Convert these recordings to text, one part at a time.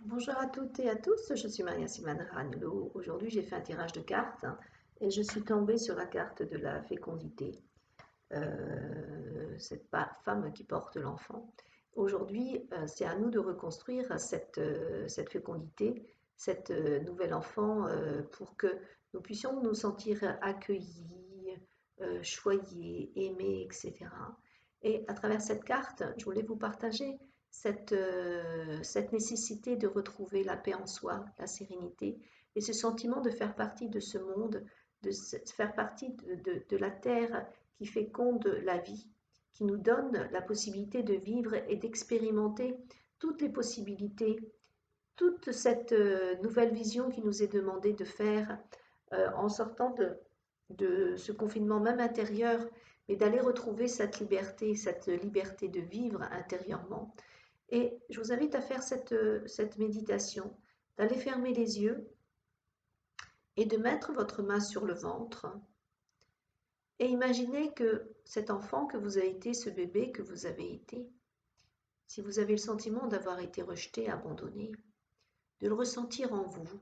Bonjour à toutes et à tous, je suis Maria Simana Ragnolo. Aujourd'hui, j'ai fait un tirage de cartes et je suis tombée sur la carte de la fécondité, cette femme qui porte l'enfant. Aujourd'hui, c'est à nous de reconstruire cette fécondité, cette nouvel enfant pour que nous puissions nous sentir accueillis, choyés, aimés, etc. Et à travers cette carte, je voulais vous partager cette nécessité de retrouver la paix en soi, la sérénité, et ce sentiment de faire partie de ce monde, de faire partie de la terre qui féconde la vie, qui nous donne la possibilité de vivre et d'expérimenter toutes les possibilités, toute cette nouvelle vision qui nous est demandée de faire en sortant de ce confinement même intérieur, mais d'aller retrouver cette liberté de vivre intérieurement. Et je vous invite à faire cette méditation, d'aller fermer les yeux et de mettre votre main sur le ventre. Et imaginez que cet enfant que vous avez été, ce bébé que vous avez été, si vous avez le sentiment d'avoir été rejeté, abandonné, de le ressentir en vous,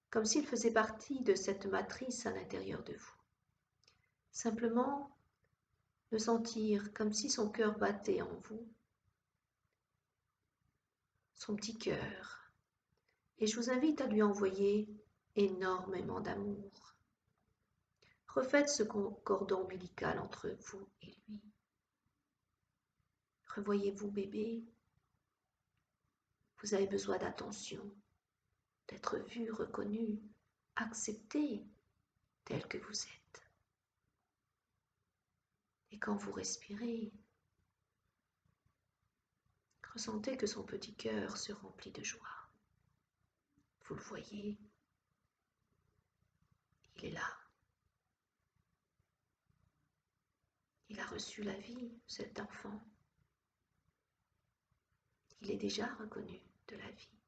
comme s'il faisait partie de cette matrice à l'intérieur de vous. Simplement le sentir comme si son cœur battait en vous, son petit cœur. Et je vous invite à lui envoyer énormément d'amour. Refaites ce cordon ombilical entre vous et lui. Revoyez-vous bébé. Vous avez besoin d'attention, d'être vu, reconnu, accepté tel que vous êtes. Et quand vous respirez, ressentez que son petit cœur se remplit de joie. Vous le voyez, il est là. Il a reçu la vie, cet enfant. Il est déjà reconnu de la vie,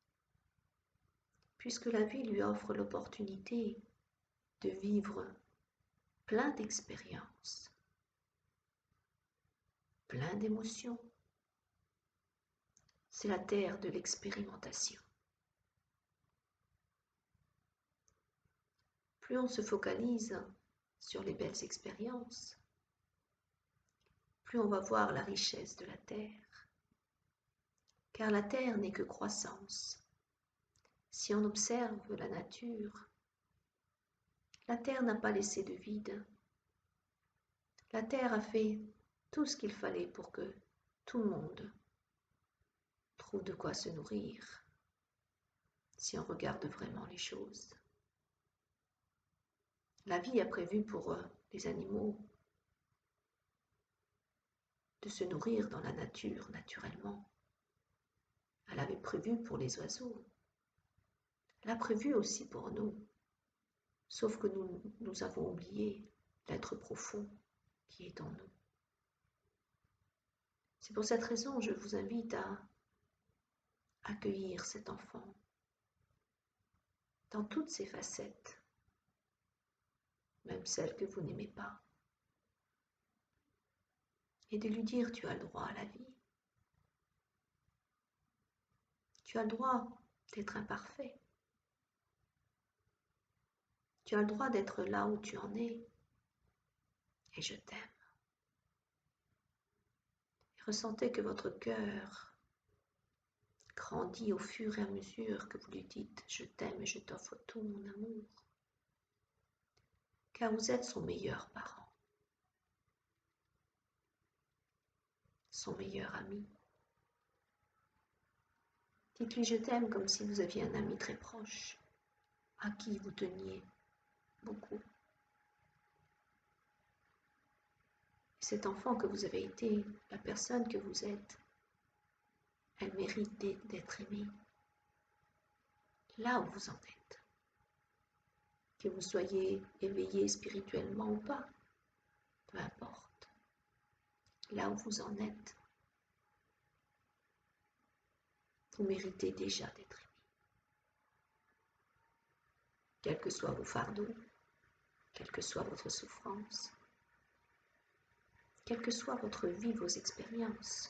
puisque la vie lui offre l'opportunité de vivre plein d'expériences, plein d'émotions. C'est la terre de l'expérimentation. Plus on se focalise sur les belles expériences, plus on va voir la richesse de la terre. Car la terre n'est que croissance. Si on observe la nature, la terre n'a pas laissé de vide. La terre a fait tout ce qu'il fallait pour que tout le monde trouve de quoi se nourrir, si on regarde vraiment les choses. La vie a prévu pour les animaux de se nourrir dans la nature naturellement. Elle avait prévu pour les oiseaux. Elle a prévu aussi pour nous. Sauf que nous avons oublié l'être profond qui est en nous. C'est pour cette raison que je vous invite à accueillir cet enfant dans toutes ses facettes, même celles que vous n'aimez pas, et de lui dire: tu as le droit à la vie. Tu as le droit d'être imparfait. Tu as le droit d'être là où tu en es. Et je t'aime. Et ressentez que votre cœur grandit au fur et à mesure que vous lui dites: je t'aime et je t'offre tout mon amour. Car vous êtes son meilleur parent, son meilleur ami. Dites-lui: je t'aime, comme si vous aviez un ami très proche, à qui vous teniez beaucoup. Cet enfant que vous avez été, la personne que vous êtes, elle mérite d'être aimée, là où vous en êtes. Que vous soyez éveillé spirituellement ou pas, peu importe, là où vous en êtes, vous méritez déjà d'être aimé. Quels que soient vos fardeaux, quelle que soit votre souffrance, quelle que soit votre vie, vos expériences,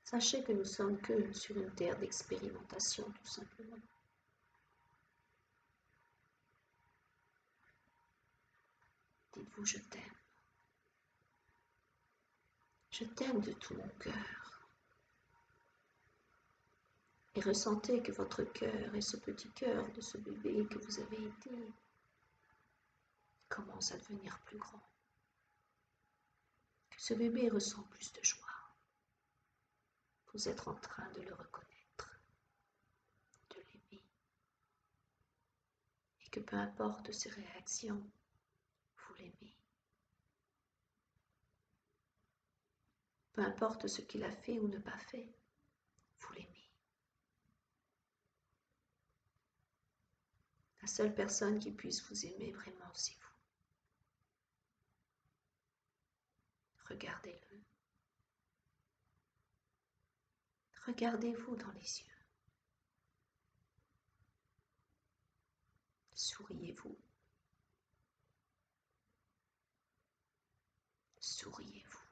Sachez que nous sommes que sur une terre d'expérimentation, tout simplement. Dites-vous, je t'aime. Je t'aime de tout mon cœur. Et ressentez que votre cœur et ce petit cœur de ce bébé que vous avez été commence à devenir plus grand. Que ce bébé ressent plus de joie. Vous êtes en train de le reconnaître, de l'aimer. Et que peu importe ses réactions, vous l'aimez. Peu importe ce qu'il a fait ou ne pas fait, vous l'aimez. La seule personne qui puisse vous aimer vraiment, c'est vous. Regardez-le. Regardez-vous dans les yeux. Souriez-vous. Souriez-vous.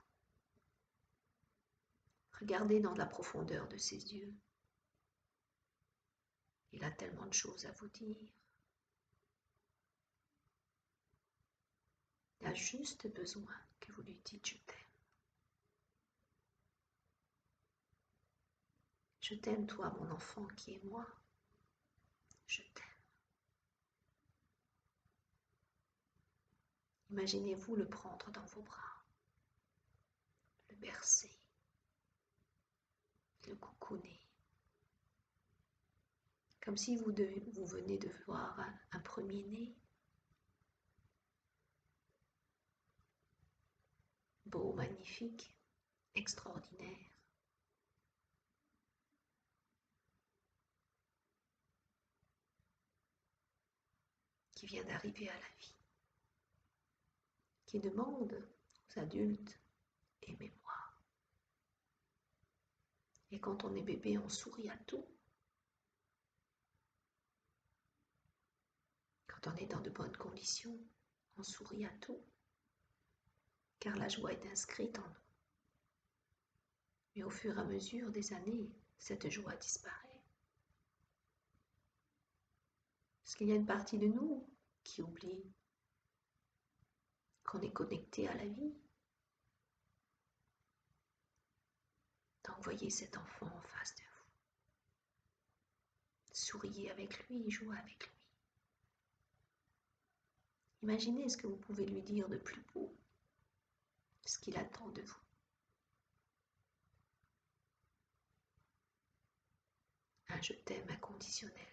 Regardez dans la profondeur de ses yeux. Il a tellement de choses à vous dire. Il a juste besoin que vous lui dites je t'aime. Je t'aime toi, mon enfant qui est moi. Je t'aime. Imaginez-vous le prendre dans vos bras, le bercer, le coucouner. Comme si vous venez de voir un premier-né, beau, magnifique, extraordinaire. Qui vient d'arriver à la vie, qui demande aux adultes « aimez-moi ». Et quand on est bébé, on sourit à tout. Quand on est dans de bonnes conditions, on sourit à tout, car la joie est inscrite en nous. Mais au fur et à mesure des années, cette joie disparaît. Parce qu'il y a une partie de nous qui oublie qu'on est connecté à la vie. Donc voyez cet enfant en face de vous. Souriez avec lui, jouez avec lui. Imaginez ce que vous pouvez lui dire de plus beau, ce qu'il attend de vous. Un je t'aime inconditionnel.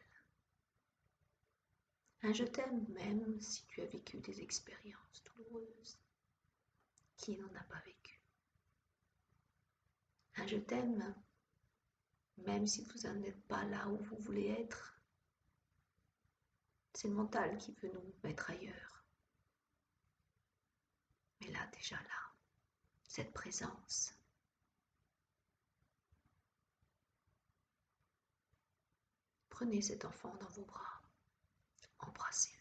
Un je t'aime même si tu as vécu des expériences douloureuses. Qui n'en a pas vécu? Un je t'aime même si vous n'en êtes pas là où vous voulez être. C'est le mental qui veut nous mettre ailleurs. Mais là, déjà là, cette présence. Prenez cet enfant dans vos bras, embrassez-le.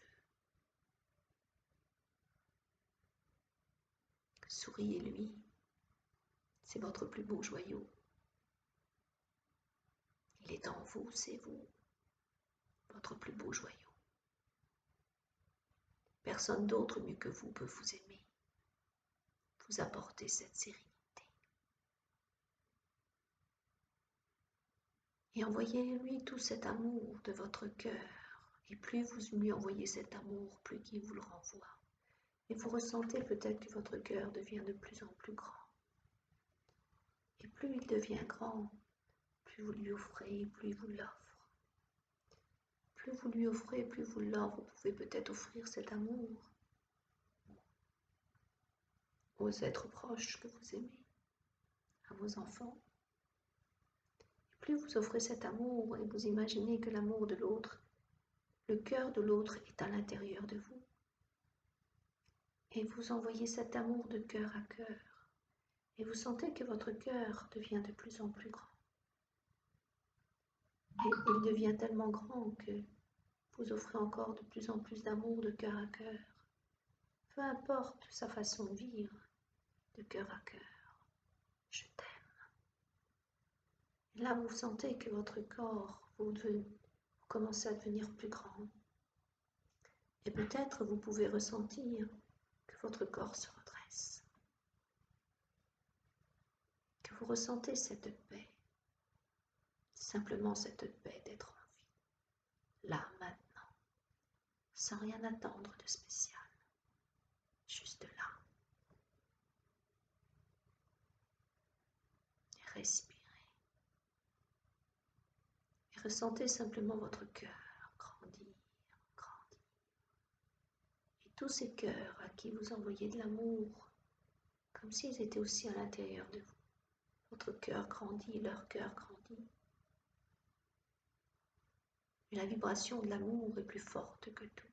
Souriez-lui, c'est votre plus beau joyau. Il est en vous, c'est vous, votre plus beau joyau. Personne d'autre mieux que vous peut vous aimer, vous apporter cette sérénité. Et envoyez-lui tout cet amour de votre cœur. Et plus vous lui envoyez cet amour, plus il vous le renvoie. Et vous ressentez peut-être que votre cœur devient de plus en plus grand. Et plus il devient grand, plus vous lui offrez, plus il vous l'offre. Plus vous lui offrez, plus vous l'offre. Vous pouvez peut-être offrir cet amour aux êtres proches que vous aimez, à vos enfants. Et plus vous offrez cet amour et vous imaginez que l'amour de l'autre, le cœur de l'autre est à l'intérieur de vous. Et vous envoyez cet amour de cœur à cœur. Et vous sentez que votre cœur devient de plus en plus grand. Et il devient tellement grand que vous offrez encore de plus en plus d'amour de cœur à cœur. Peu importe sa façon de vivre, de cœur à cœur. Je t'aime. Là, vous sentez que votre corps, vous commencez à devenir plus grand. Et peut-être vous pouvez ressentir que votre corps se redresse, que vous ressentez cette paix, simplement cette paix d'être en vie, là, maintenant, sans rien attendre de spécial, juste là. Et respirez. Et ressentez simplement votre cœur grandir, grandir. Et tous ces cœurs à qui vous envoyez de l'amour, comme s'ils étaient aussi à l'intérieur de vous. Votre cœur grandit, leur cœur grandit. Et la vibration de l'amour est plus forte que tout.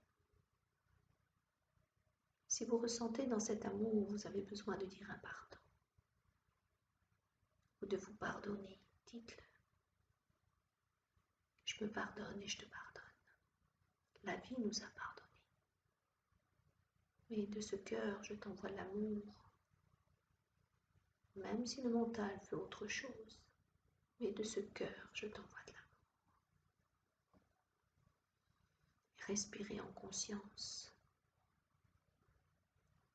Si vous ressentez dans cet amour, vous avez besoin de dire un pardon. Ou de vous pardonner, dites-le. Je me pardonne et je te pardonne. La vie nous a pardonné. Mais de ce cœur, je t'envoie l'amour. Même si le mental fait autre chose. Mais de ce cœur, je t'envoie de l'amour. Respirez en conscience.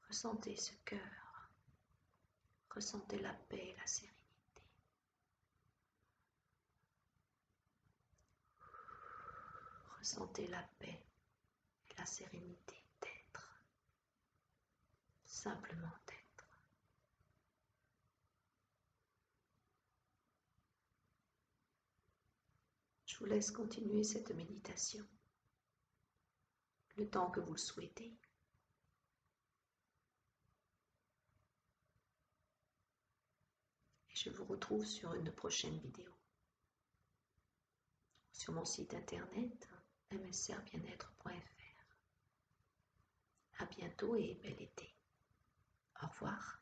Ressentez ce cœur. Ressentez la paix et la sérénité. Ressentez la paix et la sérénité d'être. Simplement d'être. Je vous laisse continuer cette méditation le temps que vous le souhaitez. Et je vous retrouve sur une prochaine vidéo. Sur mon site internet msrbienêtre.fr. À bientôt et bel été. Au revoir.